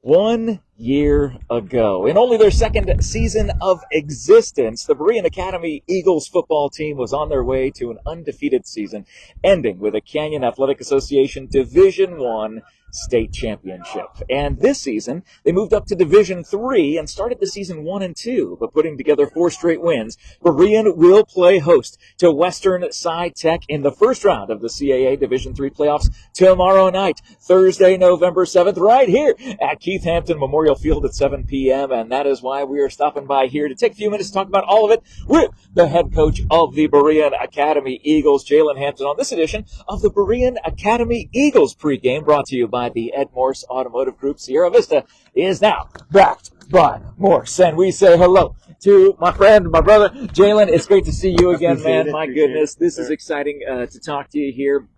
1 year ago, in only their second season of existence, the Berean Academy Eagles football team was on their way to an undefeated season, ending with a Canyon Athletic Association Division I state championship. And this season, they moved up to Division III and started the season 1 and 2, but putting together 4 straight wins. Berean will play host to Western SciTech in the first round of the CAA Division III playoffs tomorrow night, Thursday, November 7th, right here at Keith Hampton Memorial Field at 7 p.m. And that is why we are stopping by here to take a few minutes to talk about all of it with the head coach of the Berean Academy Eagles, Jalen Hampton, on this edition of the Berean Academy Eagles pregame, brought to you by the Ed Morse Automotive Group. Sierra Vista is now backed by Morse. And we say hello to my friend, my brother, Jalen. It's great to see you again, man. My goodness, this is exciting to talk to you here.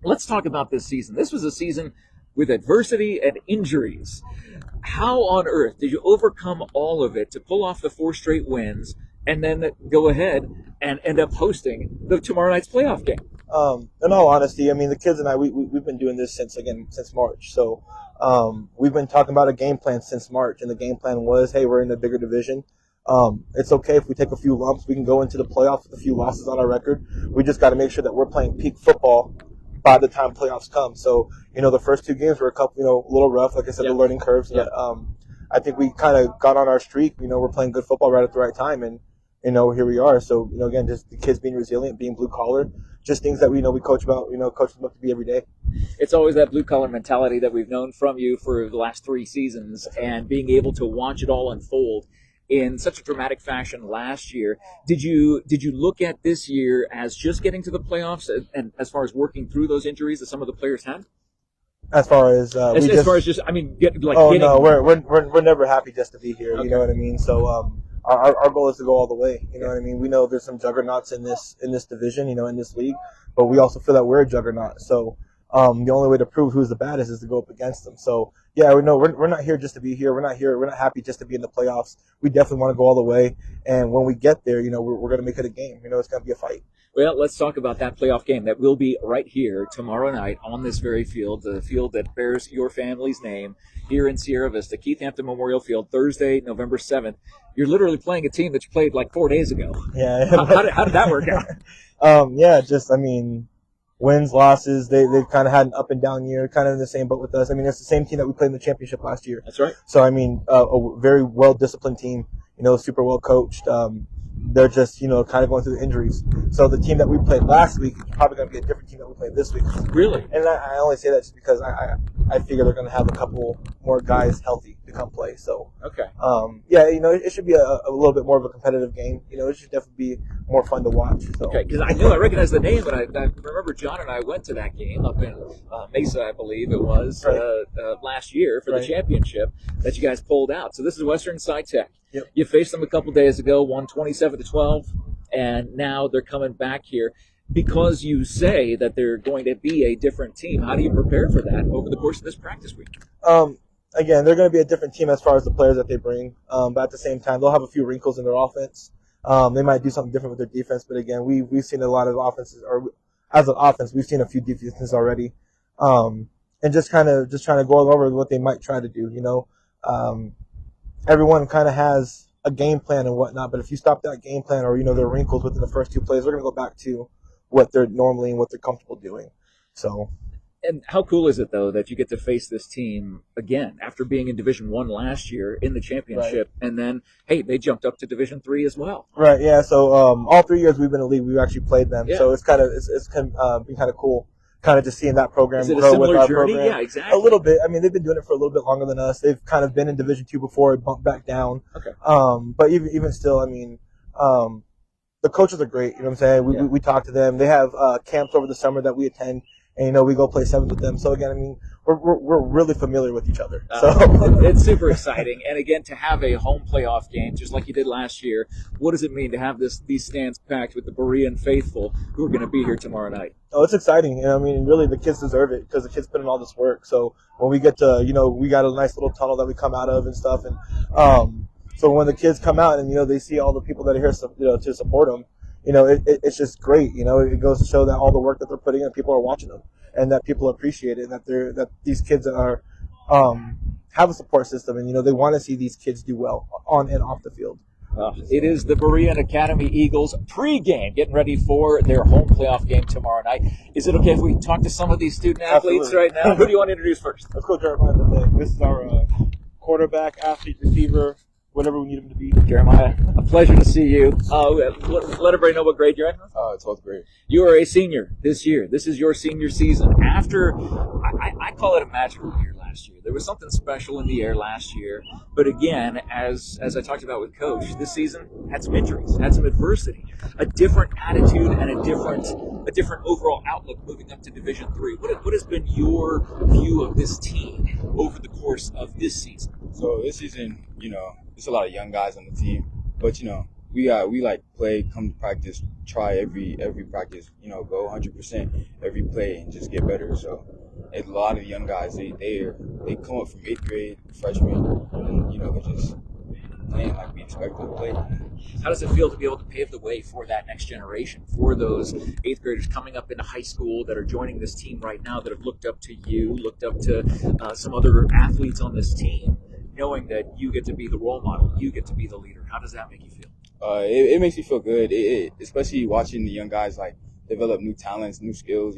Let's talk about this season. This was a season with adversity and injuries. How on earth did you overcome all of it to pull off the 4 straight wins and then go ahead and end up hosting the tomorrow night's playoff game? In all honesty, I mean, the kids and I, we've been doing this since March. So we've been talking about a game plan since March, and the game plan was, hey, we're in a bigger division. It's okay if we take a few lumps. We can go into the playoffs with a few losses on our record. We just got to make sure that we're playing peak football by the time playoffs come. So, the first 2 games were a little rough. Like I said, the learning curves. But I think we kind of got on our streak. We're playing good football right at the right time, and here we are. So, again, just the kids being resilient, being blue collar, just things that we coach about. Coach them up to be every day. It's always that blue collar mentality that we've known from you for the last 3 seasons, and being able to watch it all unfold in such a dramatic fashion last year. Did you look at this year as just getting to the playoffs, and as far as working through those injuries that some of the players had? As far as no, we're never happy just to be here. Okay. You know what I mean? So our goal is to go all the way. You know what I mean? We know there's some juggernauts in this division, in this league, but we also feel that we're a juggernaut. So the only way to prove who's the baddest is to go up against them. So yeah, we know we're not here just to be here. We're not happy just to be in the playoffs. We definitely want to go all the way. And when we get there, we're going to make it a game. It's going to be a fight. Well, let's talk about that playoff game that will be right here tomorrow night on this very field, the field that bears your family's name here in Sierra Vista, Keith Hampton Memorial Field, Thursday, November 7th. You're literally playing a team that you played like 4 days ago. Yeah. How did that work out? Wins, losses, they've kind of had an up and down year, kind of in the same boat with us. I mean, it's the same team that we played in the championship last year. That's right. So, a very well-disciplined team, super well-coached. They're just, kind of going through the injuries. So the team that we played last week is probably going to be a different team that we played this week. Really? And I only say that just because I figure they're going to have a couple more guys healthy to come play. So, okay. It should be a little bit more of a competitive game. It should definitely be more fun to watch. So. Okay, because I recognize the name, but I remember John and I went to that game up in Mesa, I believe it was, right. Last year for the championship that you guys pulled out. So this is Western SciTech. Yep. You faced them a couple days ago, won 27-12, and now they're coming back here. Because you say that they're going to be a different team, how do you prepare for that over the course of this practice week? Again, they're going to be a different team as far as the players that they bring, but at the same time, they'll have a few wrinkles in their offense. They might do something different with their defense, but again, we've seen a lot of offenses, or as an offense, we've seen a few defenses already, and just trying to go over what they might try to do. Everyone kind of has a game plan and whatnot, but if you stop that game plan, or their wrinkles within the first 2 plays, we're going to go back to what they're normally and what they're comfortable doing. So. And how cool is it, though, that you get to face this team again after being in Division I last year in the championship, right. And then, hey, they jumped up to Division III as well. Right, yeah. So all 3 years we've been in the league, we've actually played them. Yeah. So it's been kind of cool, kind of just seeing that program grow with our journey? program. Yeah, exactly. A little bit. I mean, they've been doing it for a little bit longer than us. They've kind of been in Division II before, bumped back down. Okay. But even still, the coaches are great. You know what I'm saying? We talk to them. They have camps over the summer that we attend. And, we go play 7s with them. So, again, we're really familiar with each other. So it's super exciting. And, again, to have a home playoff game, just like you did last year, what does it mean to have these stands packed with the Berean faithful who are going to be here tomorrow night? Oh, it's exciting. Really, the kids deserve it because the kids put in all this work. So when we get to, we got a nice little tunnel that we come out of and stuff. And so when the kids come out and, they see all the people that are here to support them, it's just great. It goes to show that all the work that they're putting in, people are watching them, and that people appreciate it, and that these kids are have a support system, and they want to see these kids do well on and off the field. It is the Berean Academy Eagles pregame, getting ready for their home playoff game tomorrow night. Is it okay if we talk to some of these student athletes right now? Who do you want to introduce first? Let's go Jeremiah. This is our quarterback, athlete, receiver, whatever we need him to be. Jeremiah, a pleasure to see you. Let everybody know what grade you're in. 12th grade. You are a senior this year. This is your senior season. After, I call it a magical year last year. There was something special in the air last year. But again, as I talked about with Coach, this season had some injuries, had some adversity, a different attitude, and a different overall outlook moving up to Division III. What has been your view of this team over the course of this season? So this season, there's a lot of young guys on the team, but we like play, come to practice, try every practice, go 100% every play and just get better. So a lot of young guys, they come up from 8th grade, freshmen, and they're just playing like we expect them to play. How does it feel to be able to pave the way for that next generation, for those 8th graders coming up into high school that are joining this team right now, that have looked up to you, looked up to some other athletes on this team, knowing that you get to be the role model, you get to be the leader? How does that make you feel? It makes me feel good, especially watching the young guys like develop new talents, new skills.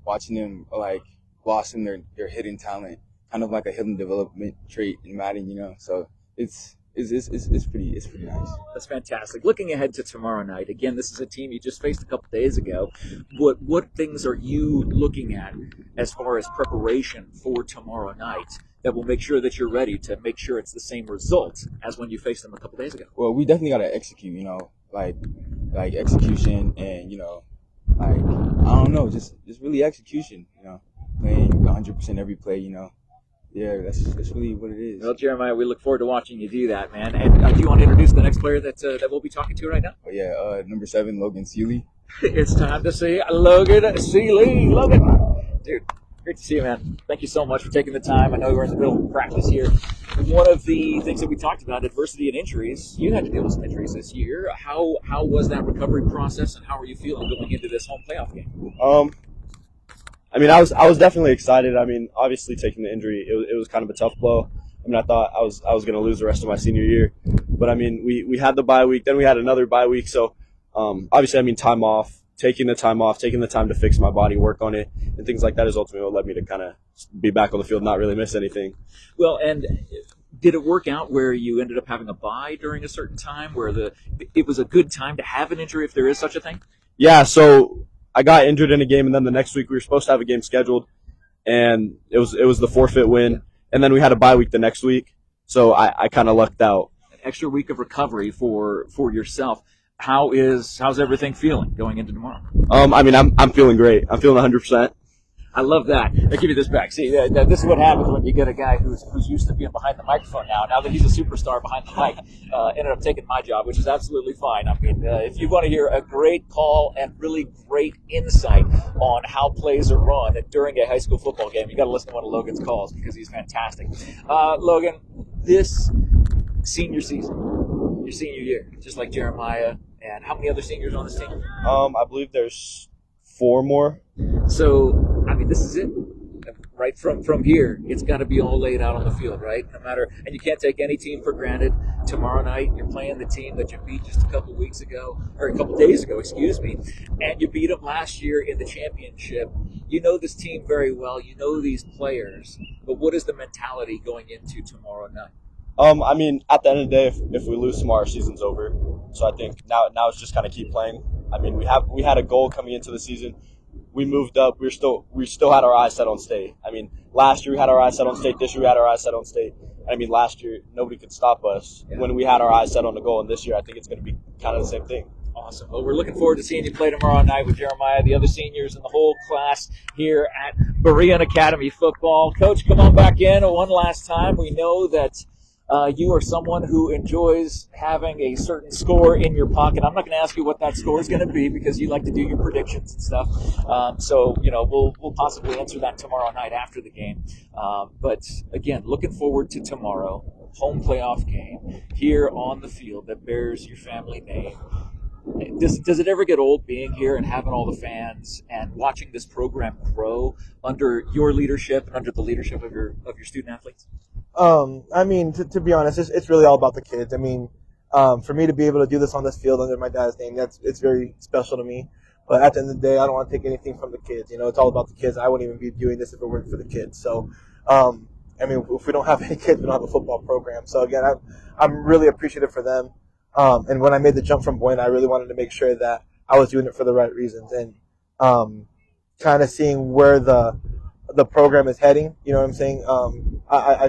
Watching them like blossom their hidden talent, kind of like a hidden development trait in Madden. So it's pretty nice. That's fantastic. Looking ahead to tomorrow night, again, this is a team you just faced a couple days ago. What things are you looking at as far as preparation for tomorrow night that will make sure that you're ready to make sure it's the same result as when you faced them a couple days ago? Well, we definitely got to execute, like execution and, like, I don't know, just really execution, playing 100% every play, Yeah, that's really what it is. Well, Jeremiah, we look forward to watching you do that, man. And do you want to introduce the next player that we'll be talking to right now? Oh, yeah, number 7, Logan Seeley. It's time to see Logan Seeley. Logan, dude, great to see you, man. Thank you so much for taking the time. I know we're in the middle of practice here. One of the things that we talked about, adversity and injuries, you had to deal with some injuries this year. How was that recovery process, and how are you feeling going into this home playoff game? I was definitely excited. Obviously taking the injury, it was kind of a tough blow. I thought I was going to lose the rest of my senior year. But, we had the bye week. Then we had another bye week. So, obviously, time off, taking the time to fix my body, work on it, and things like that is ultimately what led me to kind of be back on the field, not really miss anything. Well, and did it work out where you ended up having a bye during a certain time, where it was a good time to have an injury if there is such a thing? Yeah, so I got injured in a game, and then the next week we were supposed to have a game scheduled, and it was the forfeit win, and then we had a bye week the next week, so I kind of lucked out. An extra week of recovery for yourself. How's everything feeling going into tomorrow? I'm feeling great. I'm feeling 100%. I love that. I'll give you this back. See, this is what happens when you get a guy who's used to being behind the microphone now that he's a superstar behind the mic, ended up taking my job, which is absolutely fine. If you want to hear a great call and really great insight on how plays are run during a high school football game, you got to listen to one of Logan's calls because he's fantastic. Logan, this senior season, your senior year, just like Jeremiah, and how many other seniors on this team? I believe there's 4 more. So, this is it. Right from here, it's got to be all laid out on the field, right? And you can't take any team for granted. Tomorrow night, you're playing the team that you beat just a couple days ago, and you beat them last year in the championship. You know this team very well. You know these players. But what is the mentality going into tomorrow night? At the end of the day, if we lose tomorrow, our season's over. So I think now it's just kind of keep playing. We had a goal coming into the season. We moved up. We still had our eyes set on state. Last year we had our eyes set on state. This year we had our eyes set on state. Last year nobody could stop us when we had our eyes set on the goal. And this year I think it's going to be kind of the same thing. Awesome. Well, we're looking forward to seeing you play tomorrow night with Jeremiah, the other seniors, and the whole class here at Berean Academy football. Coach, come on back in one last time. We know that you are someone who enjoys having a certain score in your pocket. I'm not going to ask you what that score is going to be because you like to do your predictions and stuff. We'll possibly answer that tomorrow night after the game. But again, looking forward to tomorrow, home playoff game here on the field that bears your family name. Does it ever get old being here and having all the fans and watching this program grow under your leadership and under the leadership of your student athletes? I mean, to be honest, it's really all about the kids. I mean, for me to be able to do this on this field under my dad's name, it's very special to me. But at the end of the day, I don't want to take anything from the kids. You know, it's all about the kids. I wouldn't even be doing this if it weren't for the kids. So, I mean, if we don't have any kids, we don't have a football program. So again, I'm really appreciative for them. And when I made the jump from Boyne, I really wanted to make sure that I was doing it for the right reasons and kind of seeing where the program is heading. You know what I'm saying? I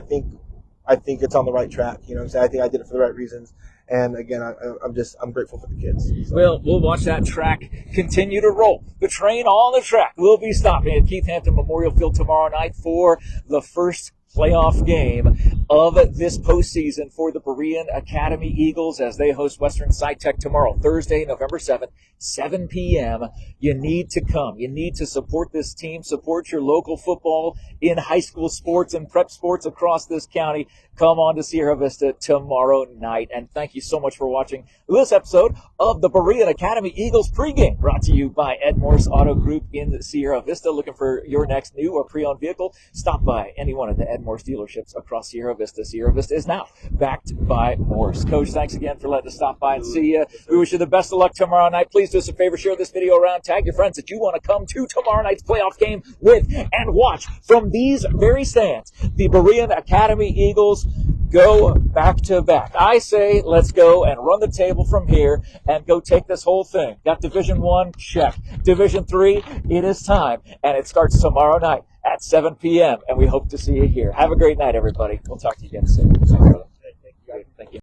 think it's on the right track. You know what I'm saying? I think I did it for the right reasons. And again, I'm grateful for the kids. So. Well, we'll watch that track continue to roll. The train on the track will be stopping at Keith Hampton Memorial Field tomorrow night for the first playoff game of this postseason for the Berean Academy Eagles as they host Western SciTech tomorrow, Thursday, November 7th, 7 p.m. You need to come. You need to support this team, support your local football in high school sports and prep sports across this county. Come on to Sierra Vista tomorrow night. And thank you so much for watching this episode of the Berean Academy Eagles pregame, brought to you by Ed Morse Auto Group in Sierra Vista. Looking for your next new or pre-owned vehicle? Stop by any one of the Ed Morse dealerships across Sierra Vista. Sierra Vista is now backed by Morse. Coach, thanks again for letting us stop by and see you. We wish you the best of luck tomorrow night. Please do us a favor, share this video around, tag your friends that you want to come to tomorrow night's playoff game with and watch from these very stands. The Berean Academy Eagles go back to back. I say let's go and run the table from here and go take this whole thing. Got Division 1? Check. Division 3? It is time. And it starts tomorrow night at 7 p.m. And we hope to see you here. Have a great night, everybody. We'll talk to you again soon. Thanks, brother.